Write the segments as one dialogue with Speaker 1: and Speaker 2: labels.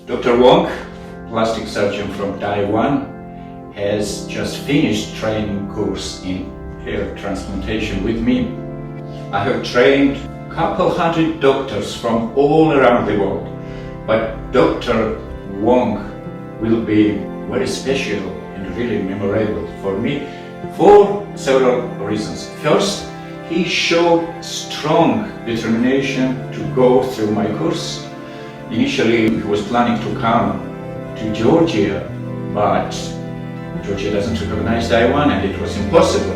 Speaker 1: Dr. Wong, plastic surgeon from Taiwan, has just finished training course in hair transplantation with me. I have trained a couple hundred doctors from all around the world, but Dr. Wong will be very special and really memorable for me for several reasons. First, he showed strong determination to go through my course. Initially, he was planning to come to Georgia, but Georgia doesn't recognize Taiwan and it was impossible.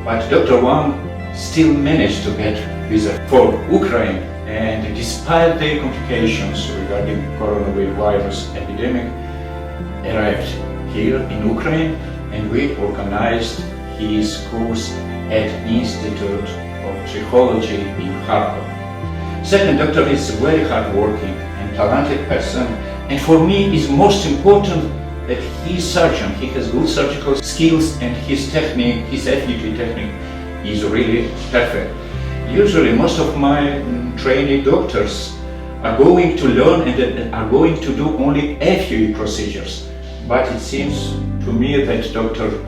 Speaker 1: But Dr. Wang still managed to get visa for Ukraine, and despite the complications regarding coronavirus epidemic, arrived here in Ukraine, and we organized his course at Institute of Trichology in Kharkov. Second, doctor is a very hardworking and talented person, and for me is most important that he's surgeon. He has good surgical skills and his technique, his FUT technique is really perfect. Usually most of my trainee doctors are going to learn and are going to do only FUE procedures. But it seems to me that Dr.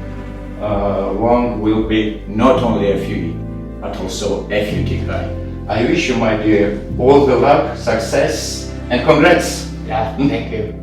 Speaker 1: Wang will be not only FUE, but also FUT guy. I wish you, my dear, all the luck, success, and congrats.
Speaker 2: Yeah, thank you.